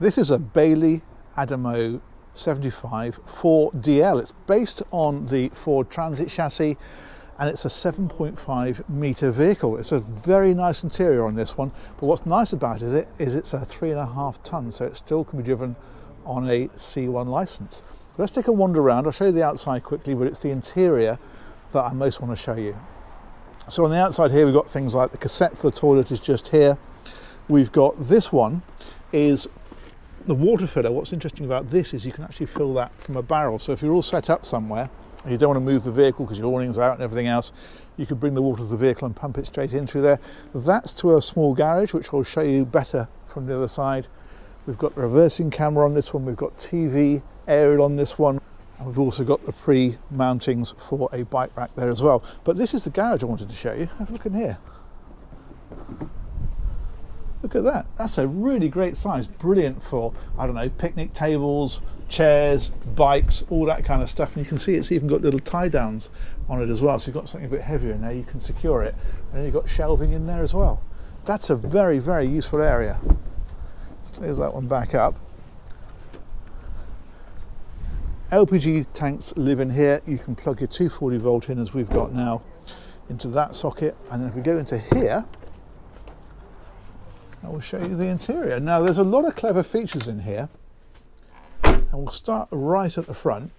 This is a Bailey Adamo 75 4DL. It's based on the Ford Transit chassis and it's a 7.5 metre vehicle. It's a very nice interior on this one, but what's nice about it is it's a 3.5 tonne, so it still can be driven on a C1 licence. Let's take a wander around. I'll show you the outside quickly, but it's the interior that I most want to show you. So on the outside here we've got things like the cassette for the toilet is just here. We've got this one is the water filler. What's interesting about this is you can actually fill that from a barrel. So if you're all set up somewhere and you don't want to move the vehicle because your awning's out and everything else, you could bring the water to the vehicle and pump it straight in through there. That's to a small garage, which I'll show you better from the other side. We've got the reversing camera on this one. We've got TV aerial on this one. And we've also got the pre-mountings for a bike rack there as well. But this is the garage I wanted to show you. Have a look in here. Look at that. That's a really great size. Brilliant for, I don't know, picnic tables, chairs, bikes, all that kind of stuff. And you can see it's even got little tie downs on it as well. So you've got something a bit heavier in there, you can secure it. And then you've got shelving in there as well. That's a very, very useful area. Let's close that one back up. LPG tanks live in here. You can plug your 240 volt in as we've got now into that socket. And then if we go into here, I will show you the interior. Now there's a lot of clever features in here, and we'll start right at the front.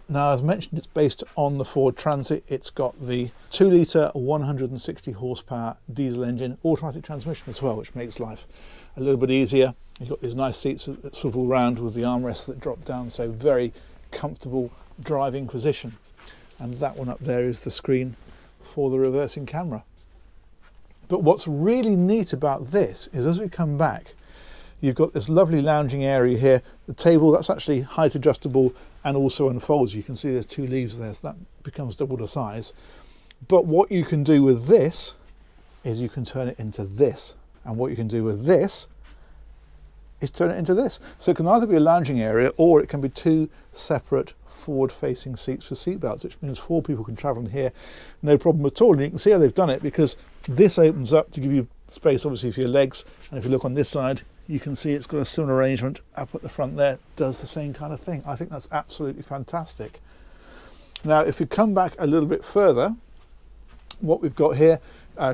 Now as mentioned, it's based on the Ford Transit. It's got the 2 litre 160 horsepower diesel engine, automatic transmission as well, which makes life a little bit easier. You've got these nice seats that swivel round with the armrests that drop down, so very comfortable driving position. And that one up there is the screen for the reversing camera. But what's really neat about this is as we come back, you've got this lovely lounging area here. The table, that's actually height adjustable and also unfolds. You can see there's 2 leaves there, so that becomes double the size. But what you can do with this is you can turn it into this. And what you can do with this is turn it into this. So it can either be a lounging area or it can be 2 separate forward-facing seats for seatbelts, which means 4 people can travel in here, no problem at all. And you can see how they've done it because this opens up to give you space, obviously, for your legs. And if you look on this side, you can see it's got a similar arrangement up at the front there, does the same kind of thing. I think that's absolutely fantastic. Now, if you come back a little bit further, what we've got here,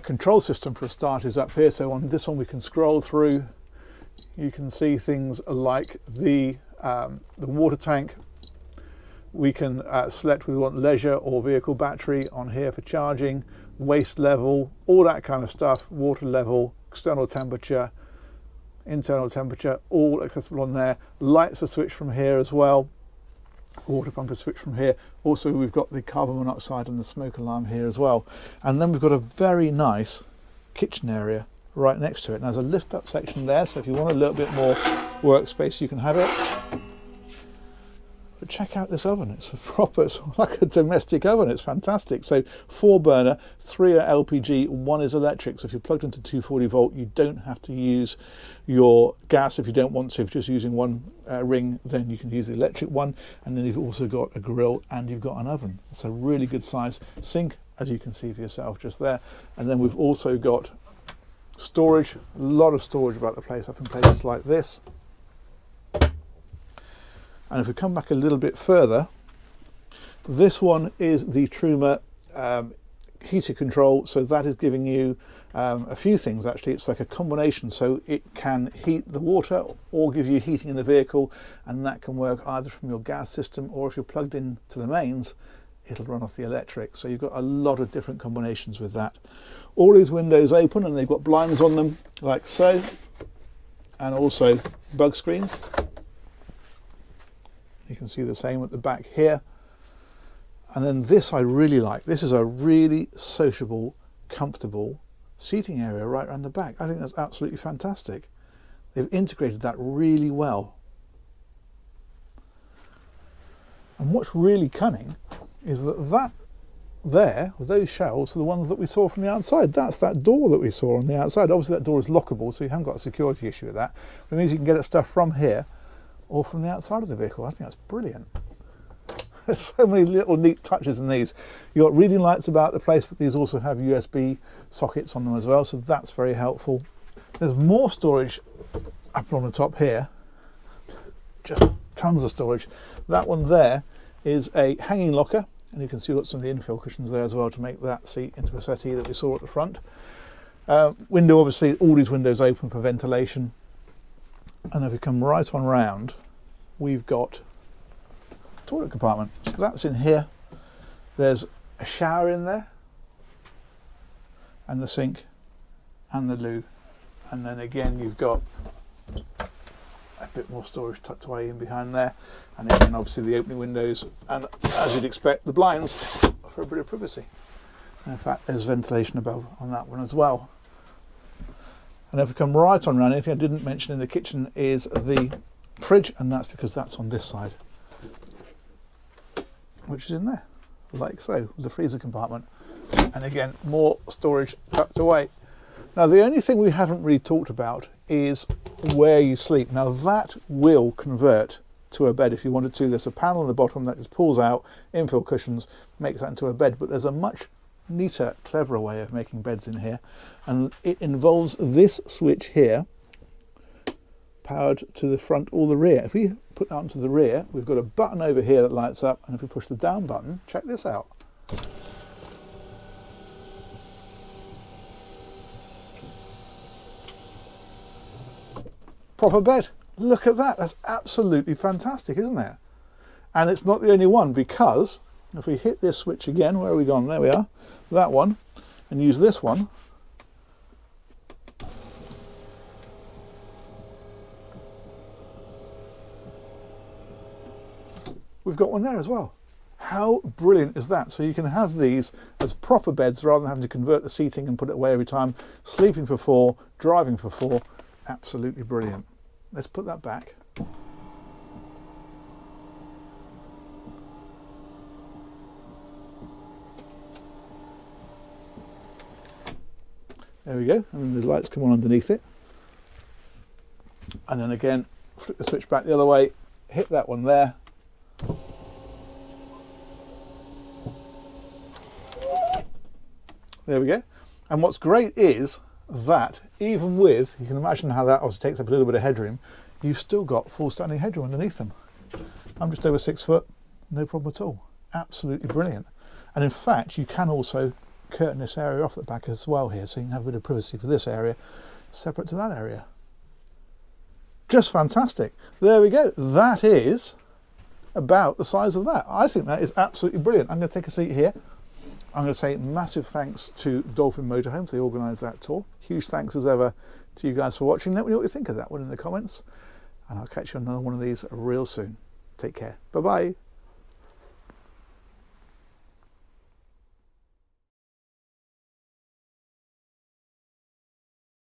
control system for a start is up here. So on this one, we can scroll through. You can see things like the water tank. We can select whether we want leisure or vehicle battery on here for charging, waste level, all that kind of stuff, water level, external temperature, internal temperature, all accessible on there. Lights are switched from here as well. Water pump is switched from here. Also, we've got the carbon monoxide and the smoke alarm here as well. And then we've got a very nice kitchen area right next to it. Now there's a lift up section there, so if you want a little bit more workspace, you can have it. But check out this oven. It's a proper, it's like a domestic oven. It's fantastic. So 4 burner, 3 are LPG, 1 is electric. So if you're plugged into 240 volt, you don't have to use your gas if you don't want to. If you're just using one ring, then you can use the electric one. And then you've also got a grill and you've got an oven. It's a really good size sink, as you can see for yourself just there. And then we've also got storage, a lot of storage about the place up in places like this. And if we come back a little bit further, this one is the Truma heater control. So that is giving you a few things actually. It's like a combination, so it can heat the water or give you heating in the vehicle, and that can work either from your gas system or if you're plugged in to the mains, it'll run off the electric. So you've got a lot of different combinations with that. All these windows open and they've got blinds on them like so, and also bug screens. You can see the same at the back here. And then this I really like. This is a really sociable, comfortable seating area right around the back. I think that's absolutely fantastic. They've integrated that really well. And what's really cunning is that there, with those shelves, are the ones that we saw from the outside. That's that door that we saw on the outside. Obviously that door is lockable, so you haven't got a security issue with that. But it means you can get at stuff from here or from the outside of the vehicle. I think that's brilliant. There's so many little neat touches in these. You've got reading lights about the place, but these also have USB sockets on them as well, so that's very helpful. There's more storage up on the top here. just tons of storage. That one there is a hanging locker, and you can see what's on the infill cushions there as well to make that seat into a settee that we saw at the front. Window, obviously, all these windows open for ventilation. And if we come right on round, we've got a toilet compartment. So that's in here. There's a shower in there, and the sink, and the loo. And then again, you've got a bit more storage tucked away in behind there. And again, obviously, the opening windows, and as you'd expect, the blinds for a bit of privacy. And in fact, there's ventilation above on that one as well. And if we come right on round, anything I didn't mention in the kitchen is the fridge, and that's because that's on this side, which is in there, like so, with the freezer compartment. And again, more storage tucked away. Now, the only thing we haven't really talked about is where you sleep. Now, that will convert to a bed if you wanted to. There's a panel on the bottom that just pulls out, infill cushions, makes that into a bed, but there's a much neater, cleverer way of making beds in here, and it involves this switch here, powered to the front or the rear. If we put that onto the rear, we've got a button over here that lights up, and if we push the down button, check this out. Proper bed. Look at that. That's absolutely fantastic, isn't it? And it's not the only one, because if we hit this switch again, where are we gone? There we are. That one, and use this one. We've got one there as well. How brilliant is that? So you can have these as proper beds rather than having to convert the seating and put it away every time. Sleeping for 4, driving for 4. Absolutely brilliant. Let's put that back. There we go, and then the lights come on underneath it. And then again, flip the switch back the other way, hit that one there. There we go. And what's great is that even with, you can imagine how that also takes up a little bit of headroom, you've still got full standing headroom underneath them. I'm just over 6 foot, no problem at all. Absolutely brilliant. And in fact, you can also curtain this area off the back as well here, so you can have a bit of privacy for this area separate to that area. Just fantastic. There we go. That is about the size of that. I think that is absolutely brilliant. I'm going to take a seat here. I'm going to say massive thanks to Dolphin Motorhomes. They organised that tour. Huge thanks as ever to you guys for watching. Let me know what you think of that one in the comments, and I'll catch you on another one of these real soon. Take care. Bye bye.